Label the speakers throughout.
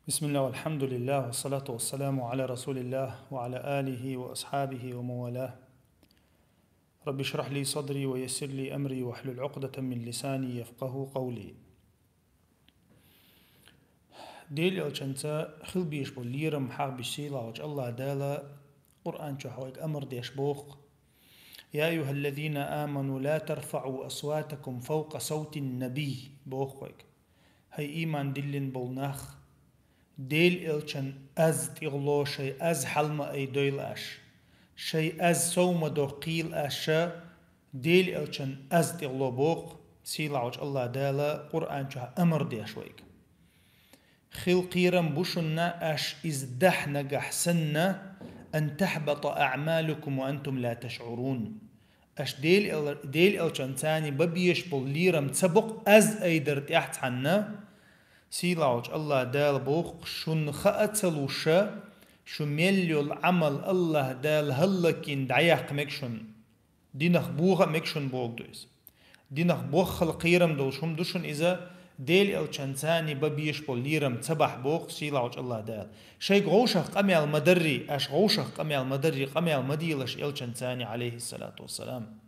Speaker 1: بسم الله والحمد لله والصلاة والسلام على رسول الله وعلى آله وأصحابه وموالاه. رب اشرح لي صدري ويسر لي أمري واحلل عقدة من لساني يفقه قولي. ديل الشنتا خل بيش بوليرم حق بشيلا وجه الله دالا قرآن شحوك أمر ديش بوق. يا أيها الذين آمنوا لا ترفعوا أصواتكم فوق صوت النبي بوخوك. هاي إيمان دلين بولناخ ديل إلشن أز تغلو شي أز حلم أي دويل أش شي أز سوم دو قيل أشا ديل إلشن أز تغلو بوق سيلا وج الله دالا قرآن شها أمر دي أشويك خيل قيرم بشنا أش إزدح نجح سنة أن تحبط أعمالكم وأنتم لا تشعرون أش ديل إلشن تاني ببيش بوليرم تسبق أز أيدر تحت حنا سيلاوج الله دال بوخ شن خأتلوشا شو مليو العمل الله دال هلكين دعيق مكشن دينخ بوغا مكشن بوغ دويس دينخ بوخ القيرم دول شم دوشن إذا ديل الشنساني ببيش بوليرم تبح بوخ سيلاوج الله دال شي غوشخ قمي المدري أش غوشخ قمي المدري قمي المديلش الشنساني عليه الصلاة والسلام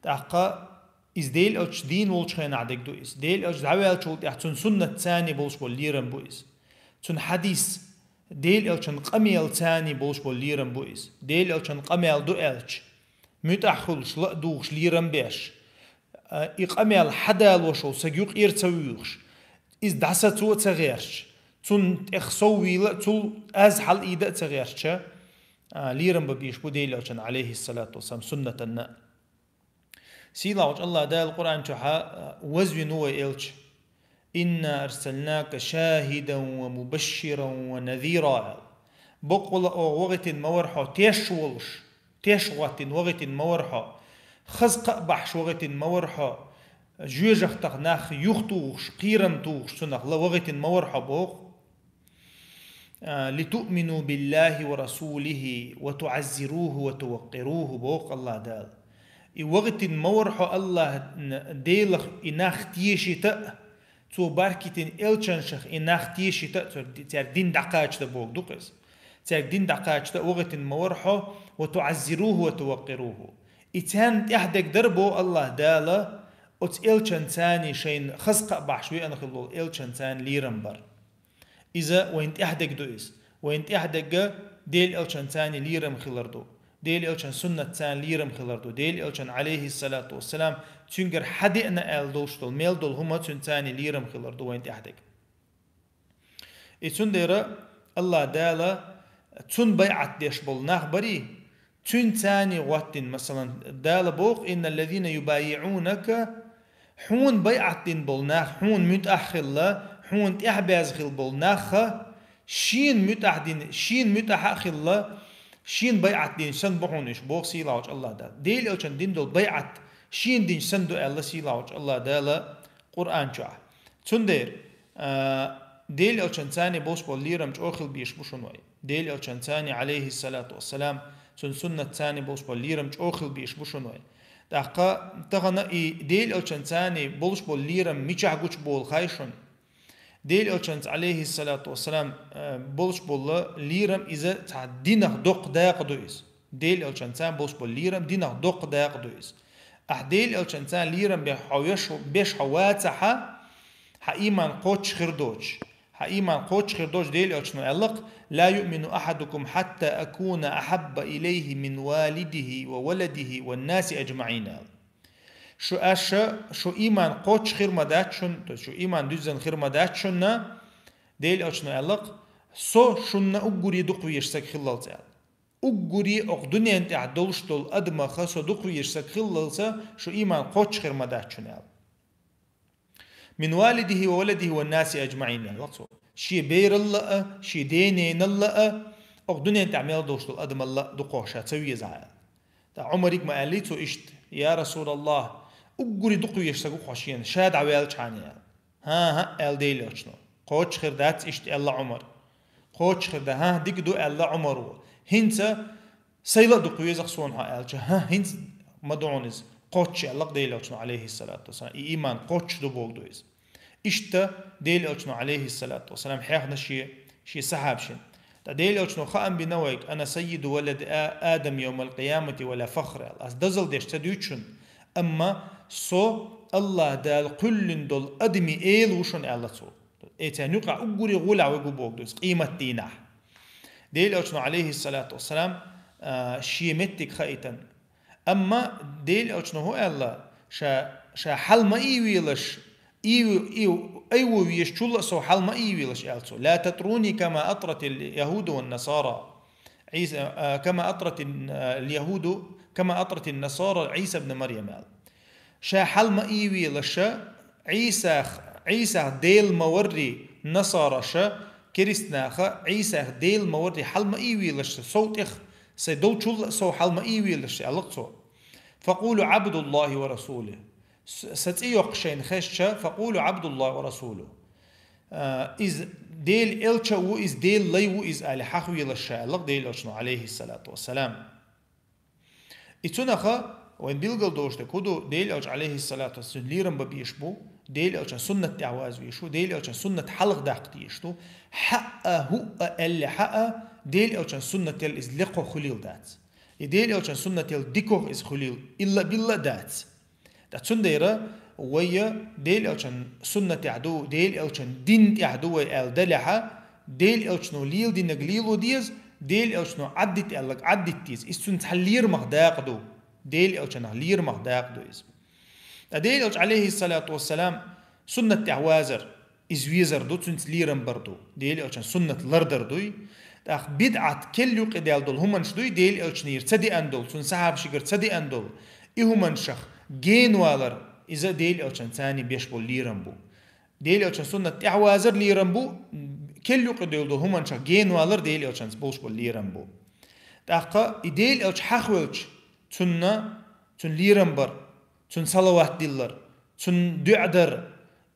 Speaker 1: تحقا إز ديل أوش دين ولش خين عدك دو إز ديل أوش دعوة شولت إحسن سنة تاني بولش بوليرم بو إز سن حديث ديل أوشن قميل تاني بولش بوليرم بو إز ديل أوشن قميل دو ألش متأخلش لا دوش ليرم بيش إقميل حدا وشو سجيوق إرتويوش إز دعسة تو تغيرش تون إخسوي لا تول أزحل إيدا تغيرش ليرم ببيش بو ديل أوشن عليه الصلاة والسلام سنة النأ سيلا وجه الله دال القرآن شحا وزوي نوى إلش إنا أرسلناك شاهدا ومبشرا ونذيرا بقول وقت مورحو تيشوات وقت مورحو خزق بحش وقت مورحو جوجخ تغناخ يختوش قيرم توش سنخ لوقت مورحو بوخ لتؤمنوا بالله ورسوله وتعزروه وتوقروه بوخ الله دال وقت مورحو الله ديلخ إناخ تيشيتا تو باركتين إلشنشخ إناخ تيشيتا تيار دين دقاج تبوك دوكس تيار دين دقاج تا وقت مورحو وتعزروه وتوقروه إتان تحدك دربو الله دالا أت إلشن تاني شين خزق بحشوي أنا خلول إلشن تان ليرمبر إذا وين تحدك دويس وين تحدك ديل إلشن تاني ليرم خلردو ديل إلشان سنة تان ليرم خلردو ديل إلشان عليه الصلاة والسلام تنجر حدئنا آل دوشتل ميل دول هما تنتاني ليرم خلردو وين تحدك إتون ديرا الله دالا تن بيعت ديش بول نخبري تن تاني واتن مثلا دالا بوق إن الذين يبايعونك حون بيعت دين بول نخ حون متأخر لا حون تحباز خل بول نخ شين متأخدين شين متأخر لا شين بيعت دين سن بحونش بوق سيلاوج الله دا ديل اوچن دين دول بيعت شين دين سن دو الله سيلاوج الله دا قرآن جا تندير ديل اوچن ثاني بوش بول ليرم اوخل بيش بوشنوي ديل اوچن ثاني عليه الصلاة والسلام سنة ثاني بوش بول ليرم اوخل بيش بوشنوي دقا تغنا ديل اوچن ثاني بوش بول ليرم ميچا گوچ بول خايشن ديل أوشنت عليه الصلاة والسلام بولش بول ليرم إذا تعدينه دق داق دويس ديل أوشنتان بولش بول ليرم دينه دق داق دويس ديل أوشنتان ليرم بحويش بيش حواتها حإيمان قوتش خردوش حإيمان قوتش خردوش ديل أوشنو ألق لا يؤمن أحدكم حتى أكون أحب إليه من والده وولده والناس أجمعين شو شو إيمان قوتش خير مداتشن شو إيمان دوزن خير مداتشن ديل أشنو ألق شن أقولي دقوي يشسك خلال تعال أقولي أقدني أنت عدلش دول أدم خاصة دقوي يشسك خلال شو إيمان قوتش خير مداتشن من والده وولده والناس أجمعين شي بير الله شي دينين الله أقدني أنت عمل دولش دول أدم الله دقوشة تسوي زعل عمرك ما قاليتو إشت يا رسول الله أقولي دقوي يشتغل خوشين شاد عويل شانيا ها ال ديل أشنو قوتش خير دات إشت الله عمر قوتش خير ده ها ديك دو الله عمر هنتا سيلا دقوي يزخسون ها ال ها هنت مدعونز قوتش الله ديل أشنو عليه الصلاة والسلام إيمان قوتش دو بول دويز إشتا ديل أوشنو عليه الصلاة والسلام حياخنا شي صحابشن ديل أوشنو خام بنويك أنا سيد ولد آدم يوم القيامة ولا فخر أس دزل ديش تدوشن أما سو الله دال كل دول أدمي إيل وشن الله سو إيتان يقع أقولي غلع ويقبوك دوس قيمة دينه ديل أوشنو عليه الصلاة والسلام شي متك خايتا أما ديل أوشنو هو الله شا حل ما إيويلش أيوة يشتول سو حل ما إيويلش ألسو لا تطروني كما أطرت اليهود والنصارى عيسى كما أطرت اليهود كما أطرت النصارى عيسى ابن مريم شا حل ما إيويلش عيسى ديل موري نصارى شا كريستناخ عيسى ديل موري حل ما إيويلش صوتخ سيدو تشول سو حل ما إيويلش ألسو فقولوا عبد الله ورسوله ستيوق شين خشة فقولوا عبد الله ورسوله إز ديل إلشا و إز ديل لي و إز آل حخوي للشالق ديل أشنو عليه الصلاة والسلام إتناخا وين بيلقل دوشتا كودو ديل أوش عليه الصلاة والسلام ليرم ببيشبو ديل أوش سنة تعواز ويشو ديل أوش سنة حلق داق تيشتو حقا هو اللي حقا ديل أوش سنة الإزلقو خليل دات ديل أوش سنة الديكو إز خليل إلا بالله دات تسنديرا ويا ديل أوشن سنة عدو ديل أوشن دين عدو الدلحة ديل أوشنو ليل دين نقليلو ديز ديل أوشنو عدت ألق عدت تيز إستون تحلير مخداق دو ديل أوشن حلير مخداق دو إز ديل أوش عليه الصلاة والسلام سنة تعوازر إزويزر دو تنتليرم بردو ديل أوشن سنة لردر دوي تاخ بدعة كل يوق ديال دول همانش دوي ديل أوشنير تدي أندول تن صحاب شكر تدي أندول إهمانشخ جين والر إذا ديل أوشن ثاني بيشبو ليرمبو ديل أوشن سنة تعوازر ليرمبو كل يوق ديال دول همانشخ جين والر ديل أوشن بوشبو ليرمبو تاخ ديل أوش حخوش تن ليرمبر تن صلوات ديلر تن دعدر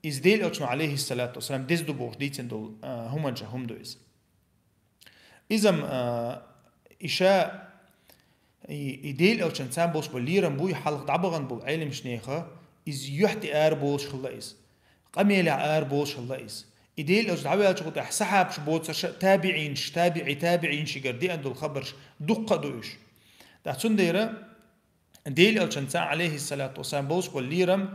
Speaker 1: إز ديل أوشن عليه الصلاة والسلام ديز دو بوش ديتن دول همانشخ هم دو إز إذا إشاء يديل أو شنسان بوش بالليرم بوي حلق دعبغن بو علم شنيخة إز يحتي بوش خلاص قميلة بوش خلاص يديل أو دعوة شغل أحسحاب شبوت تابعين شجر دي عندو الخبرش دقة دوش ده تنديره ديل أو شنسان عليه الصلاة والسلام بوش بالليرم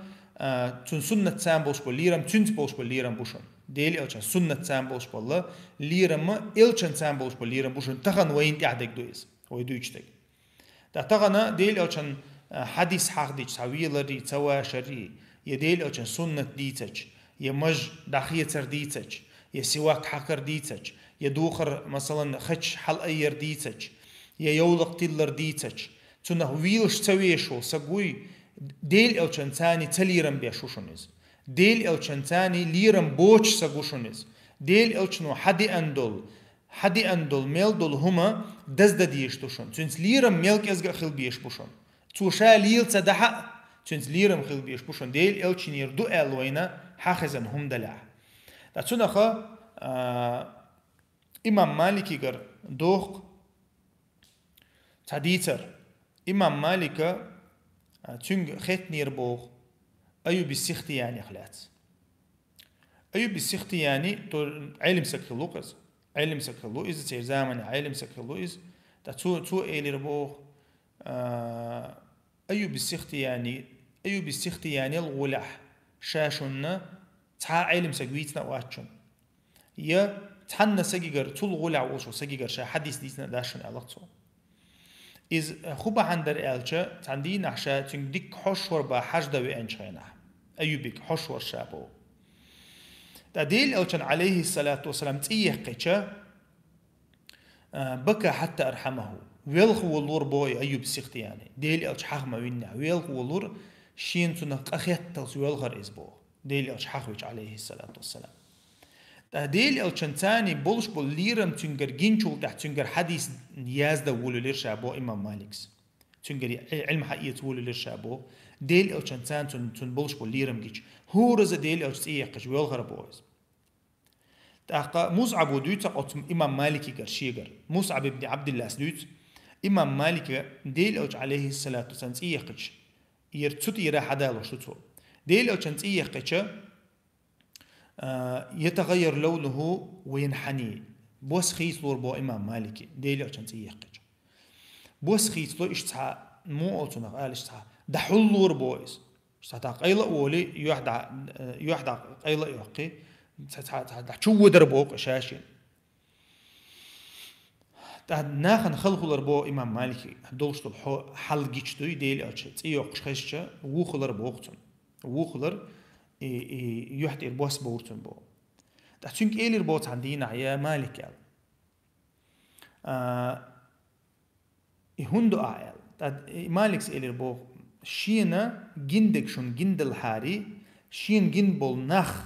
Speaker 1: تن سنة سان بوش بالليرم تنت بوش بالليرم بوشن ديل أو سنة سان بوش بالله ليرم ما إل شنسان بوش بالليرم بوشن تخن وين تعدك دويز ويدويشتك تغنا ديل أوشن حديث حق ديش سويلري تواشري يديل أوشن سنة ديتج يمج دخيتر ديتج يسواك حكر ديتج يدوخر مثلا خش حل أير ديتج يولق تلر ديتج تنه ويلش تويشو سقوي ديل أوشن ثاني تليرم بيشوشنز ديل أوشن ثاني ليرم بوش سقوشنز ديل أوشنو حدي أندول ميل دول هما دزد ديش توشون تنس ليرم ميلك أزغا خل بيش بوشون توشا ليل تدحق تنس ليرم خل بيش بوشون ديل ألچنير دو ألوينا حاخزن هم دلع تنخا إمام مالكي غر دوخ تديتر إمام مالك تنغ خيت نير بوخ أيو بالسيختي يعني خلات أيو بالسيختي يعني علم سكلوقز علم سكلو إز تير زمن علم سكلو إز تو إلي ربوخ أيو بالسيختي يعني الغلح شاشنا تها علم سكويتنا واتشون يا تحنا سجيجر طول غلع وشو سجيجر شا حديث ديسنا داشن ألقصو إز خوبا عندر ألشة تندي نحشة تنديك حشور بحجدة وإنشينا أيو بيك حشور شابو ديل أوشن عليه الصلاة والسلام تيه قيتشا بكى حتى أرحمه ويلخ ولور بوي أيوب سيختي يعني ديل أوش حخمة وينه ويلخ ولور شين تنق أخيت تلس ويلغر إزبو ديل أوش حخوش عليه الصلاة والسلام ديل أوشن تاني بولش بوليرم تنجر جينشو تحت تنجر حديث يازدا ولو ليرشابو إمام مالكس تنجر علم حقيقة ولو ليرشابو ديل أوشن تان تن بولش بوليرم جيش هو رز ديل أوش تيه قش ويلغر بويز تاقا مصعب ودوت قط إمام مالك قرشيجر مصعب بن عبد الله سدوت إمام مالك ديل أوش عليه الصلاة والسلام يقش يرتوت يرا حدا لشتو ديل أوش يقش يتغير لونه وينحني بوس خيط لور بو إمام مالكي ديلي عشان تيقج بوس خيط لو إشتها مو أوتنا قال إشتها دحول لور بويس إشتها قيلة أولي يحدى قيلة يحقي شو دربوق شاشين ناخن خلق لربو إمام مالكي دولش حل جيشتو ديلي عشان تيوق خششة وخلر بوقتن وخلر يحدى البوس بورتن بو تحسنك إيه البوت عندنا يا مالك يال هندو آيال مالك إيه البو شينا جندك شون جندل حاري شين جنبول نخ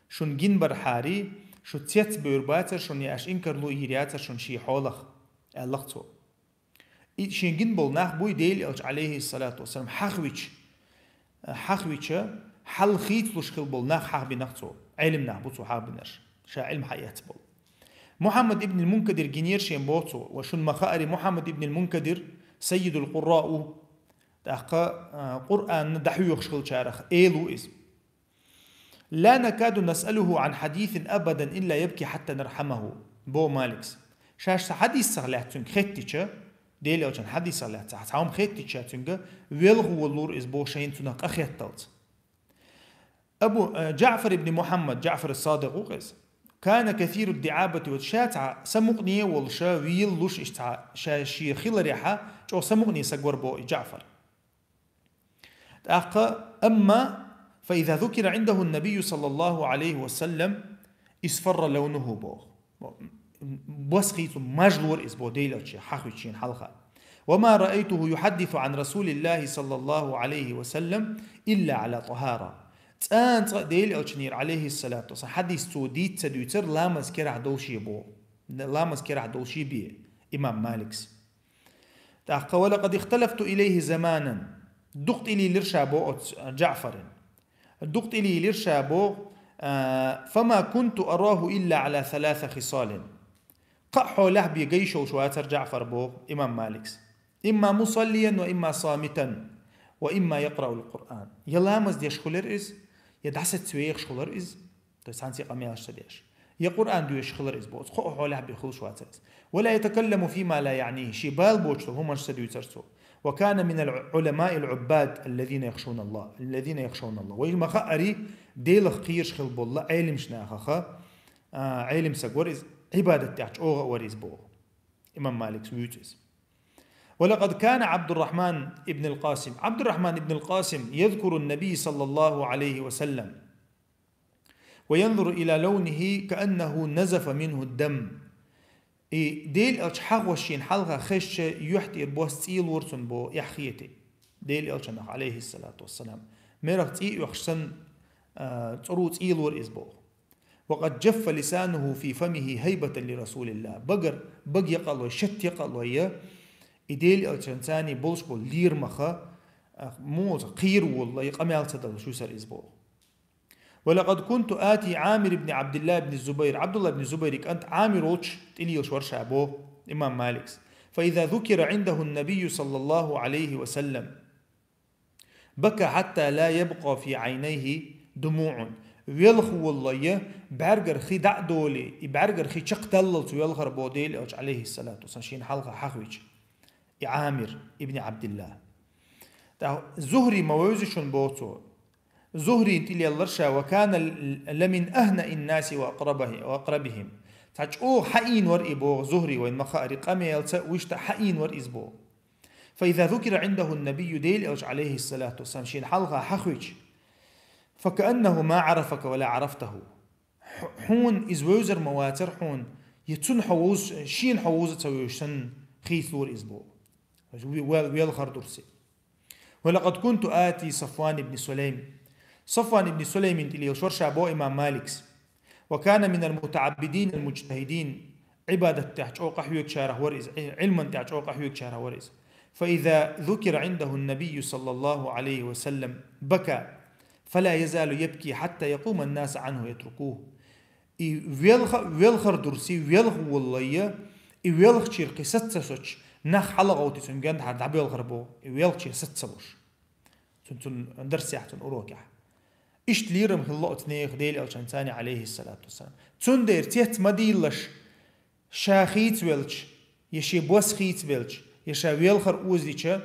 Speaker 1: شون جنبر حاري شو تيت بيرباتر شون ياش إنكر لو يرياتر شون شي حولخ اللقطو شين جنبول نخ بوي ديل عليه الصلاة والسلام حخويتش حل خيط لوش خلبول نخ حق بنقطو علم نعبوتو حق بنش شا علم حياة بول محمد ابن المنكدر جنير شين بوتو وشون مخاري محمد ابن المنكدر سيد القراء دقا قرآن دحو يخشغل شارخ إيلو إز لا نكاد نسأله عن حديث أبدا إلا يبكي حتى نرحمه بو مالكس شاش حديث سغلاتون خيتيشا ديلي أوشان حديث سغلات هاوم خيتيشا تونغا ويلغو اللور إز بو شين تونق أخيطلت أبو جعفر بن محمد جعفر الصادق وقز كان كثير الدعابة والشاتعة سمقني والشا ويلوش اشتع شاشي خلريحة جو سمقني سقور بو جعفر أما فإذا ذكر عنده النبي صلى الله عليه وسلم اصفر لونه بو بوسخيت مجلور إسبو ديلوشي حخوشين حلقة وما رأيته يحدث عن رسول الله صلى الله عليه وسلم إلا على طهارة تانت ديل أوشنير عليه الصلاة والسلام حديث توديت تدويتر لا مذكر عدوشي بو لا مذكر عدوشي بيه إمام مالكس تحقى ولقد اختلفت إليه زمانا دقت إلي لرشابو جعفر دقت إلي لرشابو فما كنت أراه إلا على 3 خصال قحو له بيجيش وشواتر جعفر بو إمام مالكس إما مصليا وإما صامتا وإما يقرأ القرآن يلا مزد يشخلر إز يدحست سويخ شخلر إز تسانسي قمياش تديش يا قرآن دو يشخلر إز بوز قحو له بيخل شواتر ولا يتكلم فيما لا يعنيه شبال بوجته هم اشتدوا يترسو وكان من العلماء العباد الذين يخشون الله ويما خأري ديلخ قيرش خلب الله علم شناخخا علم سقوريز عبادة تاعش أوغا وريز بو إمام مالك سويوتيز ولقد كان عبد الرحمن ابن القاسم يذكر النبي صلى الله عليه وسلم وينظر إلى لونه كأنه نزف منه الدم ديل ألش حغوشين حلقة خش يحتي بوس تيل ورسن بو يحخيتي ديل ألش عليه الصلاة والسلام ميرغ تي يخشن ترو تيل ورئيس بو وقد جف لسانه في فمه هيبة لرسول الله بق يقلو شت يقلو ديل ألش ثاني بولش بو لير مخا موت قير والله يقميال تدل شو سر إزبو ولقد كنت آتي عامر بن عبد الله بن الزبير عبد الله بن الزبير أنت عامر وش تليل شورش أبوه إمام مالك فإذا ذكر عنده النبي صلى الله عليه وسلم بكى حتى لا يبقى في عينيه دموع ويلخ والله بعرقر خي دع دولي بعرقر خي شق دللت ويلخر بوديل عليه الصلاة والسلام شين حلقة حخويج عامر ابن عبد الله زهري موازشن بوتو زهري تلي اللرشا وكان لمن أهنأ الناس وأقربهم تاج حقين ور إبو زهري وإن مخاري قميل ويشتا حقين ور إزبو فإذا ذكر عنده النبي ديل عليه الصلاة والسلام شين حلقة حخويج فكأنه ما عرفك ولا عرفته حون إزوزر مواتر حون يتون حووز شين حووز تسويشن خيث ور إزبو ويلخر درسي ولقد كنت آتي صفوان بن سليم اللي يشورش أبو إمام مالكس وكان من المتعبدين المجتهدين عبادة تحجوق حيوك شاره ورز علما تحجوق حيوك شاره ورز فإذا ذكر عنده النبي صلى الله عليه وسلم بكى فلا يزال يبكي حتى يقوم الناس عنه يتركوه ويلخر درسي ويلخ والله ويلخ شيرقي ستسوش نخ حلقة وتسنجان حد عبي الغربو ويلخ شير ستسوش تنتون درسي حتن أروكح إشت ليرم خلق تنيخ ديل أو شنساني عليه الصلاة والسلام تندر تيت مديلش شاخيت ويلش يشي بوس خيت ويلش يشاويل خر أوزديشة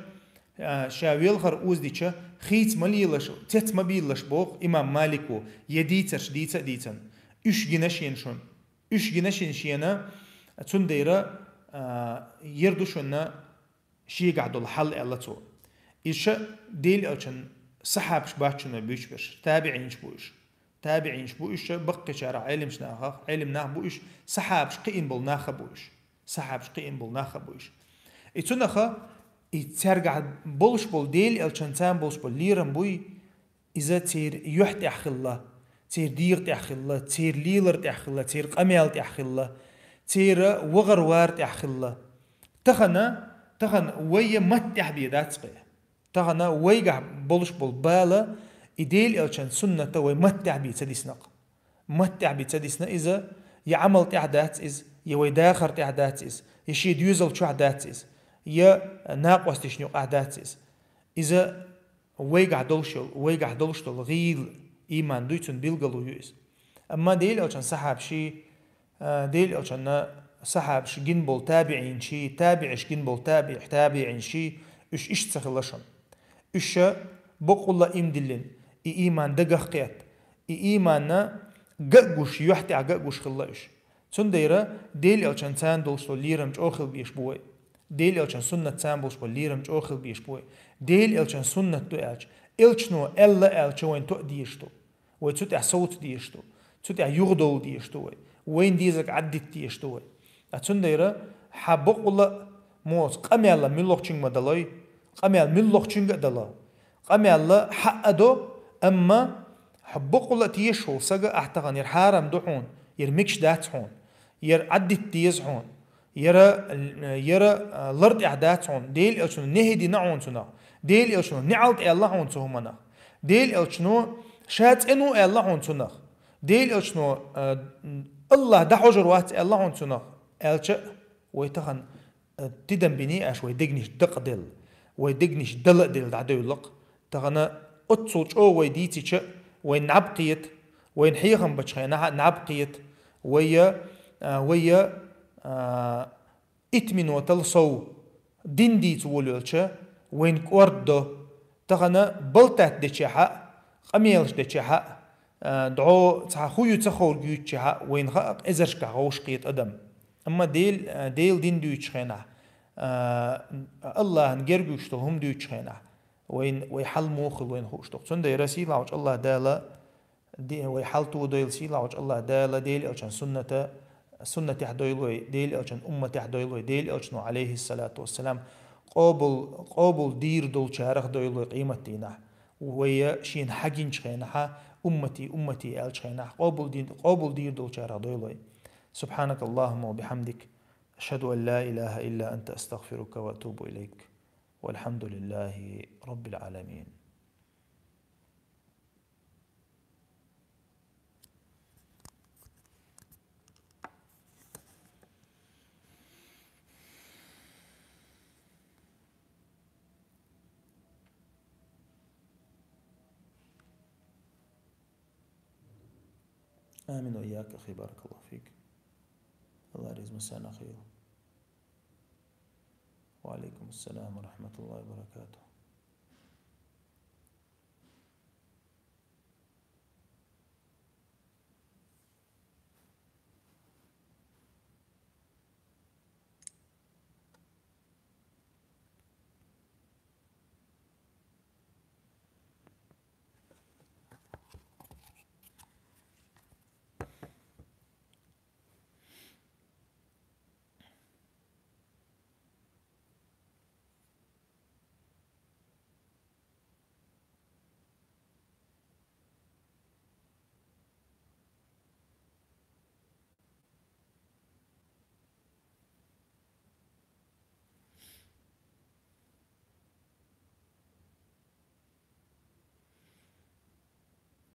Speaker 1: شاويل خر أوزديشة خيت مليلش تيت مبيلش بوخ إمام مالكو يديتش ديتن إش جنشين شون إش جنشين شينا تندر يردوشنا شي قعدوا الحل ألتو إيش ديل أو شن صحاب شباشنا بيش تابعين شبوش تابعين شبوش بقى شارع علم شناخ علم ناخ بوش صحاب شقين بول ناخ بوش صحاب شقين بول ناخ بوش إتونخا يترجع بولش بول ديل أو شن تام بولش بول ليرم بوي إذا تير يحت أخلا تير دير تأخلا تير ليلر تأخلا تير قميل تأخلا تير وغروار تأخلا تخن ويا متح بيدات سقيه تخن ويجع بولش بول بالا إديل ألشان سنة وي متح بيتديسنق متح بيتديسنا إذا يعمل تعدات إز يوي داخر تعدات إز يشيد يوزل شو عدات إز يا ناقوس تشنيو عدات إز إذا ويجع دولشل غيل إيمان دويتون بيلقلو يوز أما ديل ألشان سحاب شي ديل ألشان سحاب شجين بول تابعين شي تابع شجين بول تابعين شي إش تسخلشن إش بقول إم دلين إيمان دقخ قيات إيماننا جقوش يحتي عجقوش خلاش تنديرة ديل ألشان تان دولشلو ليرم أوخل بيش بوي ديل ألشان سنة تان بولش ليرم أوخل بيش بوي ديل ألشان سنة تو إلشنو إلا وين تو ديشتو وتوتع صوت ديشتو توتع يغدو ديشتو وين ديزك عدت ديشتو أتنديرة حبق الله موس قمي الله من لوخشين مدلوي قمي الله من لوخشين دلا قمي الله حق دو أما حبق الله تيشول سجى أحتقن يرحارم دحون يرمكش دات حون عدت ديز حون يرى لرد إعداد حون ديل أشنو نهدي نعون سنا ديل أشنو نعلت الله حون سهمنا ديل أشنو شات إنه الله حون سنا ديل أشنو الله ده حجر وات الله حون سنا ألش ويتخن تدم بني أش ويدقنيش دق دل ويدقنيش دل دعدو لق تخنا أتصوج أو ويديتي وين نعبقيت وين حيخم بتشخينا نعبقيت ويا إتمن وتلصو دندي تولولش وين كوردو تخنا بلتات دشحة قميلش دشحة دعو تخويو تخول جيتشحة وين خاق إزرشك غوش قيت أدم أما ديل دين دويتش خينا الله نجرجوش هم دويتش خينا ويحل موخل وين خوش تقصون ده رسيل عوج الله دالا دي ويحلتو ديل سيل عوج الله دالا ديل أوشان سنة تحدويلوي ديل أوشان أمة تحدويلوي ديل أوشنو عليه الصلاة والسلام قابل دير دول شارخ دويلوي قيمة دينا وهي شين حقين شخينها أمتي آل شخينها قابل دير دول شارخ دويلوي سبحانك اللهم وبحمدك أشهد أن لا إله إلا أنت أستغفرك وأتوب إليك والحمد لله رب العالمين. آمين وإياك أخي بارك الله فيك. الله يرزق مسانا خير. وعليكم السلام ورحمة الله وبركاته.